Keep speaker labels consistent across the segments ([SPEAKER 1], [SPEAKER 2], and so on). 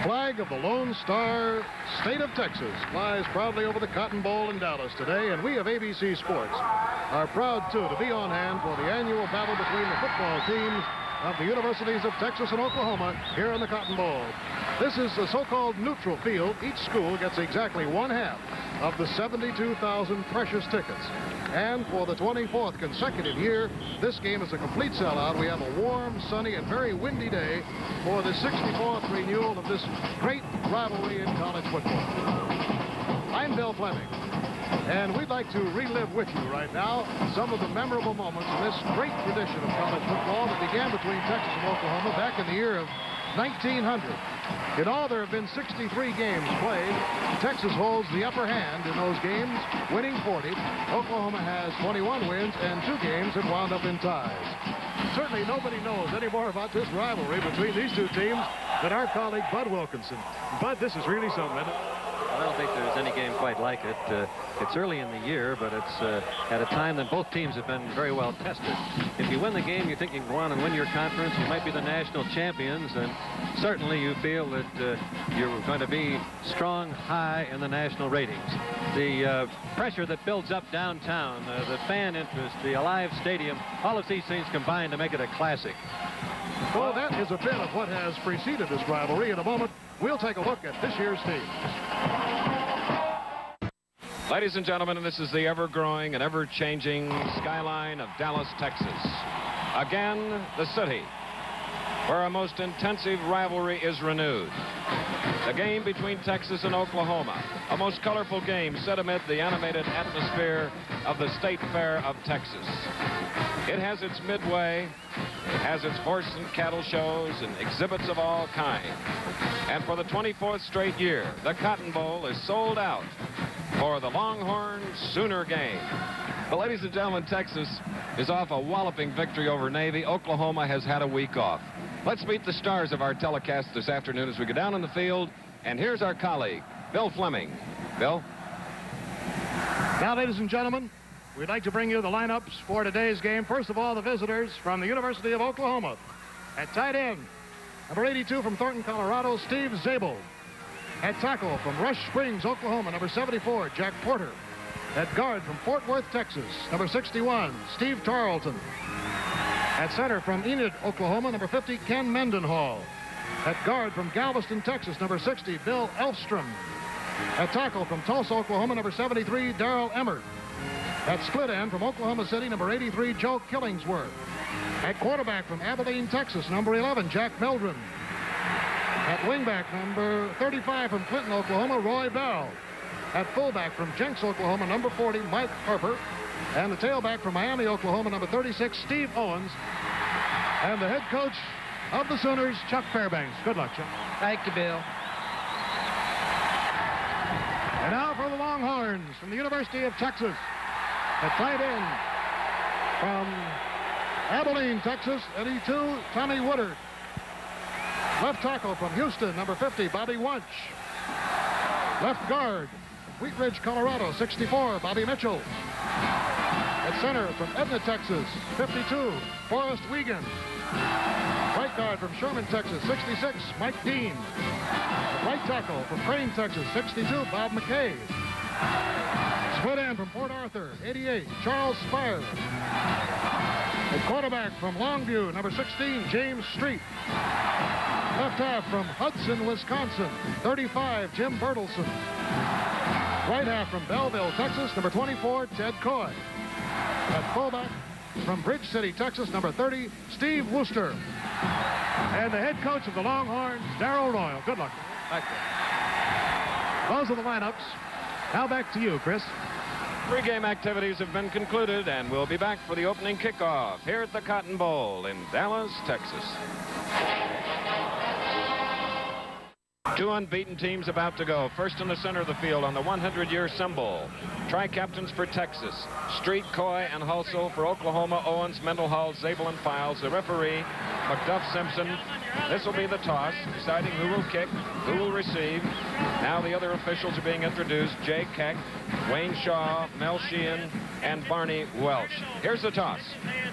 [SPEAKER 1] Flag of the Lone Star State of Texas flies proudly over the Cotton Bowl in Dallas today, and we of ABC Sports are proud, too, to be on hand for the annual battle between the football teams of the universities of Texas and Oklahoma here in the Cotton Bowl. This is a so-called neutral field. Each school gets exactly one half of the 72,000 precious tickets. And for the 24th consecutive year, this game is a complete sellout. We have a warm, sunny, and very windy day for the 64th renewal of this great rivalry in college football. I'm Bill Fleming, and we'd like to relive with you right now some of the memorable moments in this great tradition of college football that began between Texas and Oklahoma back in the year of 1900. In all, there have been 63 games played. Texas holds the upper hand in those games, winning 40. Oklahoma has 21 wins, and 2 games have wound up in ties. Certainly nobody knows any more about this rivalry between these two teams than our colleague Bud Wilkinson. Bud, this is really something, isn't it?
[SPEAKER 2] I don't think there's any game quite like it. It's early in the year, but it's at a time that both teams have been very well tested. If you win the game, you think you can go on and win your conference. You might be the national champions, and certainly you feel that you're going to be strong, high in the national ratings. The pressure that builds up downtown, the fan interest, the alive stadium, all of these things combine to make it a classic.
[SPEAKER 1] Well, that is a bit of what has preceded this rivalry. In a moment, we'll take a look at this year's team.
[SPEAKER 3] Ladies and gentlemen, this is the ever-growing and ever-changing skyline of Dallas, Texas. Again, the city where a most intensive rivalry is renewed. The game between Texas and Oklahoma, a most colorful game set amid the animated atmosphere of the State Fair of Texas. It has its midway, it has its horse and cattle shows and exhibits of all kinds. And for the 24th straight year, the Cotton Bowl is sold out for the Longhorn Sooner game. Well, ladies and gentlemen, Texas is off a walloping victory over Navy. Oklahoma has had a week off. Let's meet the stars of our telecast this afternoon as we go down on the field. And here's our colleague, Bill Fleming. Bill?
[SPEAKER 1] Now, ladies and gentlemen, we'd like to bring you the lineups for today's game. First of all, the visitors from the University of Oklahoma. At tight end, number 82 from Thornton, Colorado, Steve Zabel. At tackle from Rush Springs, Oklahoma, number 74, Jack Porter. At guard from Fort Worth, Texas, number 61, Steve Tarleton. At center from Enid, Oklahoma, number 50, Ken Mendenhall. At guard from Galveston, Texas, number 60, Bill Elfstrom. At tackle from Tulsa, Oklahoma, number 73, Darrell Emmert. At split end from Oklahoma City, number 83, Joe Killingsworth. At quarterback from Abilene, Texas, number 11, Jack Meldrum. At wingback, number 35 from Clinton, Oklahoma, Roy Bell. At fullback from Jenks, Oklahoma, number 40, Mike Harper. And the tailback from Miami, Oklahoma, number 36, Steve Owens. And the head coach of the Sooners, Chuck Fairbanks. Good luck, Chuck.
[SPEAKER 4] Thank you, Bill.
[SPEAKER 1] And now for the Longhorns from the University of Texas. At tight end from Abilene, Texas, 82, Tommy Woodard. Left tackle from Houston, number 50, Bobby Wunsch. Left guard, Wheat Ridge, Colorado, 64, Bobby Mitchell. At center from Edna, Texas, 52, Forrest Wiegand. Right guard from Sherman, Texas, 66, Mike Dean. Right tackle from Crane, Texas, 62, Bob McKay. Split end from Port Arthur, 88, Charles Spire. At quarterback from Longview, number 16, James Street. Left half from Hudson, Wisconsin, 35, Jim Bertelson. Right half from Belleville, Texas, number 24, Ted Coy. At fullback from Bridge City, Texas, number 30, Steve Wooster. And the head coach of the Longhorns, Darrell Royal. Good luck.
[SPEAKER 4] Thank you.
[SPEAKER 1] Those are the lineups. Now back to you, Chris.
[SPEAKER 3] Pre-game activities have been concluded, and we'll be back for the opening kickoff here at the Cotton Bowl in Dallas, Texas. 2 unbeaten teams about to go. First in the center of the field on the 100-year symbol. Tri-captains for Texas. Street, Coy, and Hulsell. For Oklahoma, Owens, Mendenhall, Zabel, and Files. The referee, McDuff Simpson. This will be the toss, deciding who will kick, who will receive. Now the other officials are being introduced. Jay Keck, Wayne Shaw, Mel Sheehan, and Barney Welch. Here's the toss.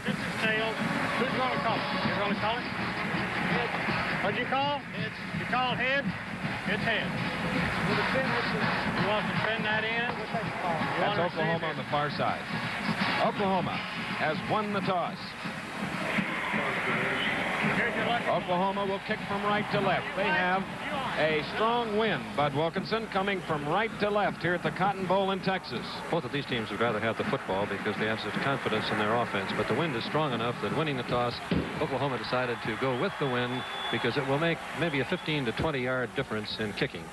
[SPEAKER 5] This is tails. Who's going to call it? You're going to call it? What'd you call? Heads. You called heads?
[SPEAKER 4] It's head. You want to send that in?
[SPEAKER 3] That's Oklahoma on the far side. Oklahoma has won the toss. Oklahoma will kick from right to left. They have a strong wind, Bud Wilkinson, coming from right to left here at the Cotton Bowl in Texas.
[SPEAKER 2] Both of these teams would rather have the football because they have such confidence in their offense. But the wind is strong enough that winning the toss, Oklahoma decided to go with the wind because it will make maybe a 15 to 20-yard difference in kicking.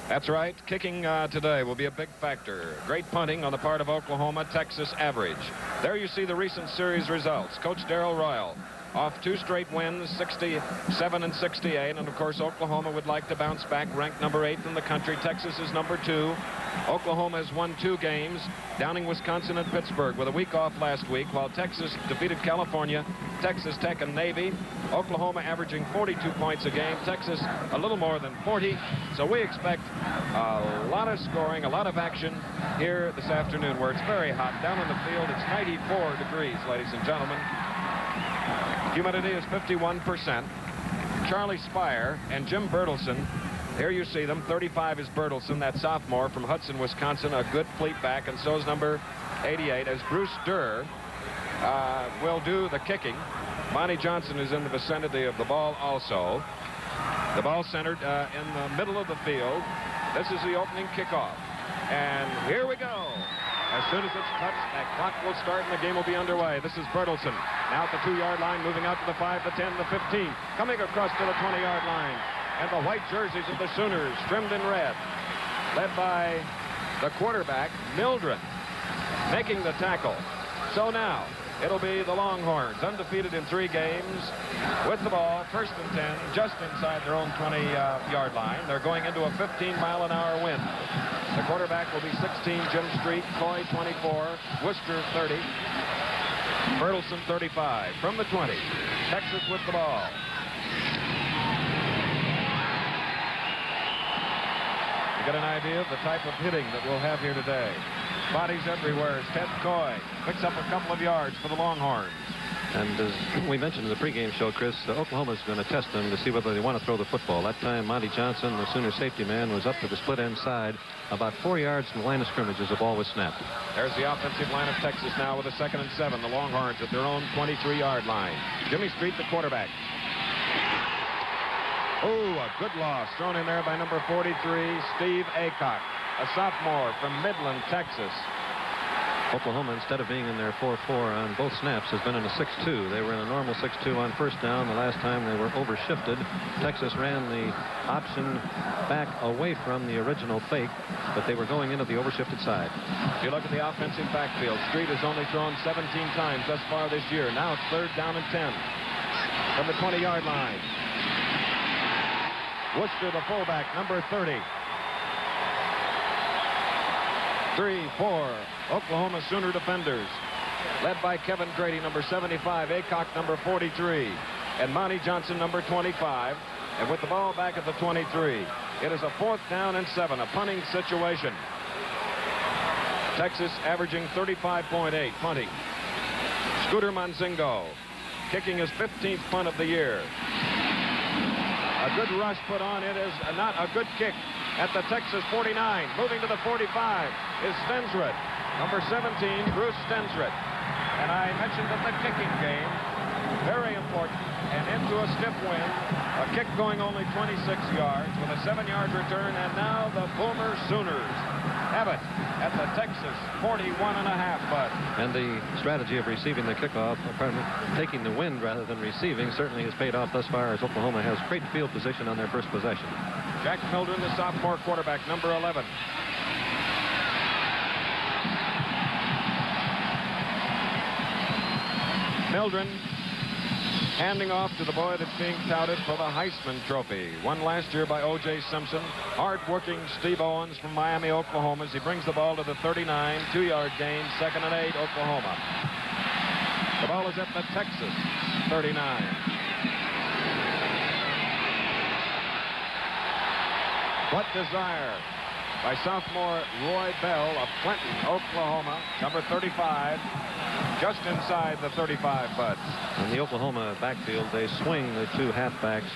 [SPEAKER 3] That's right. Kicking today will be a big factor. Great punting on the part of Oklahoma. Texas average. There you see the recent series results. Coach Darrell Royal off 2 straight wins, 67 and 68. And, of course, Oklahoma would like to bounce back, ranked number 8 in the country. Texas is number 2. Oklahoma has won 2 games, downing Wisconsin and Pittsburgh with a week off last week, while Texas defeated California, Texas Tech, and Navy. Oklahoma averaging 42 points a game. Texas a little more than 40. So we expect a lot of scoring, a lot of action here this afternoon, where it's very hot. Down on the field, it's 94 degrees, ladies and gentlemen. Humidity is 51%. Charlie Spire and Jim Bertelsen, here you see them. 35 is Bertelsen, that sophomore from Hudson, Wisconsin, a good fleet back, and so is number 88, as Bruce Durr will do the kicking. Monty Johnson is in the vicinity of the ball also. The ball centered in the middle of the field. This is the opening kickoff. And here we go. As soon as it's touched, that clock will start and the game will be underway. This is Bertelsen. Now at the 2-yard line, moving out to the 5, the 10, the 15. Coming across to the 20-yard line. And the white jerseys of the Sooners, trimmed in red. Led by the quarterback, Mildren, making the tackle. So now, it'll be the Longhorns, undefeated in 3 games, with the ball, 1st and 10, just inside their own 20-yard line. They're going into a 15-mile-an-hour wind. The quarterback will be 16, Jim Street, Coy 24, Worcester 30, Bertelsen 35. From the 20, Texas with the ball. You get an idea of the type of hitting that we'll have here today. Bodies everywhere as Ted Coy picks up a couple of yards for the Longhorns.
[SPEAKER 2] And as we mentioned in the pregame show, Chris, Oklahoma's going to test them to see whether they want to throw the football. That time, Monty Johnson, the Sooner safety man, was up to the split end side, about 4 yards from the line of scrimmage as the ball was snapped.
[SPEAKER 3] There's the offensive line of Texas now with a 2nd and 7. The Longhorns at their own 23-yard line. Jimmy Street, the quarterback. Oh, a good loss thrown in there by number 43, Steve Aycock, a sophomore from Midland, Texas.
[SPEAKER 2] Oklahoma, instead of being in their 4-4 on both snaps, has been in a 6-2. They were in a normal 6-2 on first down. The last time they were overshifted. Texas ran the option back away from the original fake, but they were going into the overshifted side.
[SPEAKER 3] If you look at the offensive backfield, Street has only thrown 17 times thus far this year. Now it's 3rd down and 10 from the 20-yard line. Worcester, the fullback, number 30. 3-4 Oklahoma Sooner defenders, led by Kevin Grady, number 75, Aycock, number 43, and Monty Johnson, number 25. And with the ball back at the 23, it is a 4th down and 7, a punting situation. Texas averaging 35.8 punting. Scooter Monzingo kicking his 15th punt of the year. A good rush put on. It is not a good kick at the Texas 49. Moving to the 45 is Stensrud, number 17, Bruce Stensrud. And I mentioned that the kicking game, very important, and into a stiff wind, a kick going only 26 yards with a 7-yard return, and now the Boomer Sooners have it at the Texas 41.5, Bud.
[SPEAKER 2] And the strategy of receiving the kickoff, taking the wind rather than receiving, certainly has paid off thus far, as Oklahoma has great field position on their first possession.
[SPEAKER 3] Jack Mildren, the sophomore quarterback, number 11. Mildren handing off to the boy that's being touted for the Heisman Trophy. Won last year by O.J. Simpson. Hard-working Steve Owens from Miami, Oklahoma, as he brings the ball to the 39. 2-yard gain, 2nd and 8, Oklahoma. The ball is at the Texas 39. What Desire by sophomore Roy Bell of Clinton, Oklahoma, number 35. just inside the 35, Bud.
[SPEAKER 2] In the Oklahoma backfield, they swing the two halfbacks,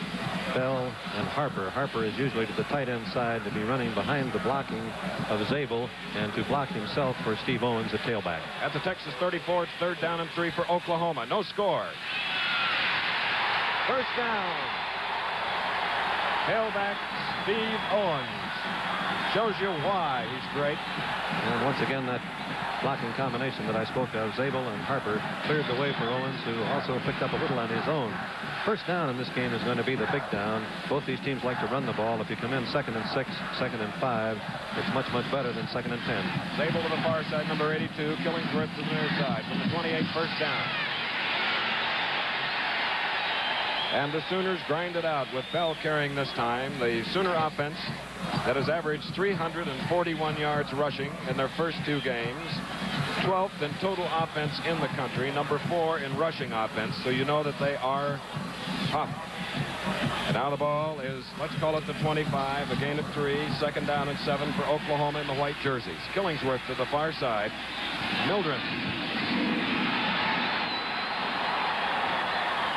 [SPEAKER 2] Bell and Harper. Harper is usually to the tight end side to be running behind the blocking of Zabel and to block himself for Steve Owens, the tailback.
[SPEAKER 3] At the Texas 34, it's 3rd down and 3 for Oklahoma. No score. First down. Tailback Steve Owens. Shows you why he's great.
[SPEAKER 2] And once again, that blocking combination that I spoke of, Zabel and Harper, cleared the way for Owens, who also picked up a little on his own. First down in this game is going to be the big down. Both these teams like to run the ball. If you come in 2nd and 6, 2nd and 5, it's much, much better than 2nd and 10.
[SPEAKER 3] Zabel to the far side, number 82. Killingsworth to the near side. From the 28, first down. And the Sooners grind it out with Bell carrying this time. The Sooner offense that has averaged 341 yards rushing in their first 2 games. 12th in total offense in the country. Number 4 in rushing offense. So you know that they are tough. And now the ball is, let's call it the 25. A gain of 3. 2nd down and 7 for Oklahoma in the white jerseys. Killingsworth to the far side. Mildren.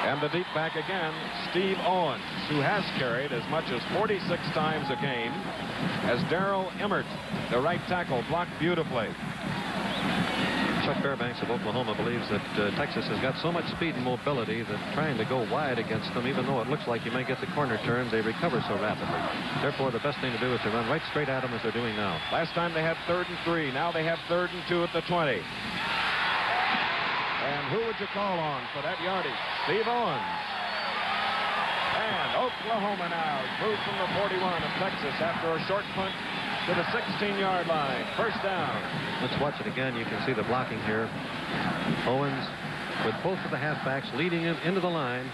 [SPEAKER 3] And the deep back again, Steve Owens, who has carried as much as 46 times a game, as Darrell Emmert, the right tackle, blocked beautifully.
[SPEAKER 2] Chuck Fairbanks of Oklahoma believes that Texas has got so much speed and mobility that trying to go wide against them, even though it looks like you may get the corner turn, they recover so rapidly. Therefore, the best thing to do is to run right straight at them as they're doing now.
[SPEAKER 3] Last time they had 3rd and 3. Now they have 3rd and 2 at the 20. And who would you call on for that yardage? Steve Owens. And Oklahoma now moved from the 41 of Texas after a short punt to the 16-yard line. First down.
[SPEAKER 2] Let's watch it again. You can see the blocking here. Owens with both of the halfbacks leading him into the line.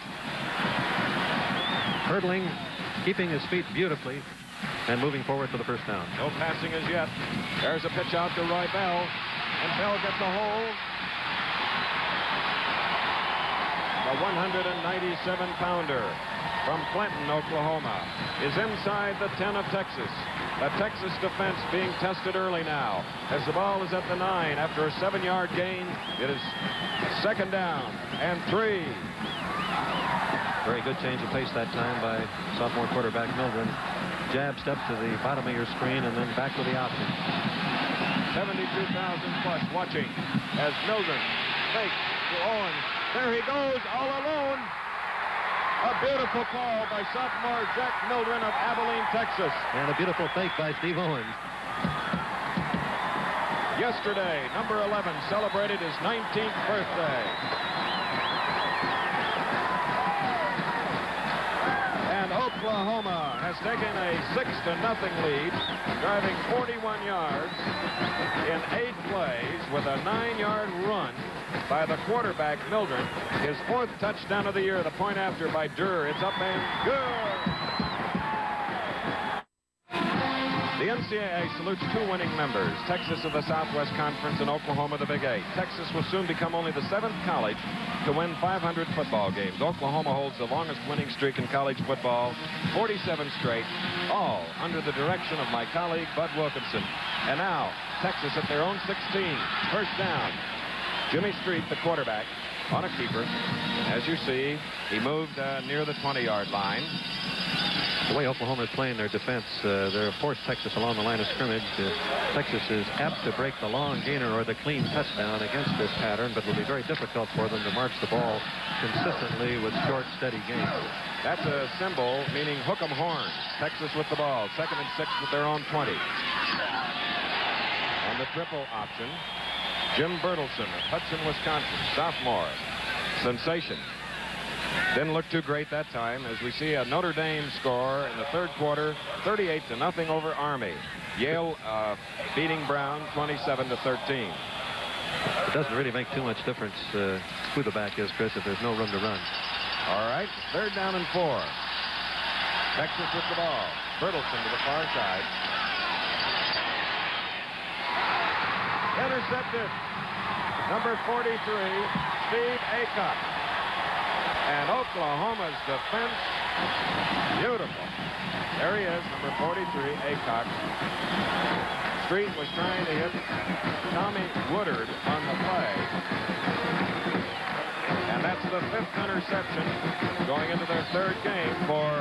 [SPEAKER 2] Hurdling, keeping his feet beautifully, and moving forward for the first down.
[SPEAKER 3] No passing as yet. There's a pitch out to Roy Bell. And Bell gets a hold. A 197-pounder from Clinton, Oklahoma, is inside the 10 of Texas. The Texas defense being tested early now. As the ball is at the 9 after a 7-yard gain, it is 2nd down and 3.
[SPEAKER 2] Very good change of pace that time by sophomore quarterback Mildren. Jab step to the bottom of your screen and then back to the option.
[SPEAKER 3] 72,000 plus watching as Mildren fakes to Owens. There he goes all alone. A beautiful call by sophomore Jack Mildren of Abilene, Texas.
[SPEAKER 2] And a beautiful fake by Steve Owens.
[SPEAKER 3] Yesterday, number 11 celebrated his 19th birthday. And Oklahoma has taken a 6-0 lead, driving 41 yards in 8 plays with a 9-yard run by the quarterback, Mildren. His 4th touchdown of the year, the point after by Durr. It's up and good. The NCAA salutes 2 winning members, Texas of the Southwest Conference and Oklahoma the Big 8. Texas will soon become only the 7th college to win 500 football games. Oklahoma holds the longest winning streak in college football, 47 straight, all under the direction of my colleague, Bud Wilkinson. And now, Texas at their own 16. First down. Jimmy Street, the quarterback, on a keeper. As you see, he moved near the 20-yard line.
[SPEAKER 2] The way Oklahoma is playing their defense, they're forced Texas along the line of scrimmage. Texas is apt to break the long gainer or the clean touchdown against this pattern, but it will be very difficult for them to march the ball consistently with short, steady gains.
[SPEAKER 3] That's a symbol meaning hook 'em horns. Texas with the ball, 2nd and 6 with their own 20. On the triple option, Jim Bertelson of Hudson, Wisconsin, sophomore. Sensation. Didn't look too great that time as we see a Notre Dame score in the 3rd quarter, 38-0 over Army. Yale beating Brown 27-13.
[SPEAKER 2] It doesn't really make too much difference who the back is, Chris, if there's no room to run.
[SPEAKER 3] All right, 3rd down and 4. Texas with the ball. Bertelson to the far side. Intercepted. Number 43, Steve Aycock. And Oklahoma's defense, beautiful. There he is, number 43, Aycock. Street was trying to hit Tommy Woodard on the play. And that's the 5th interception going into their 3rd game for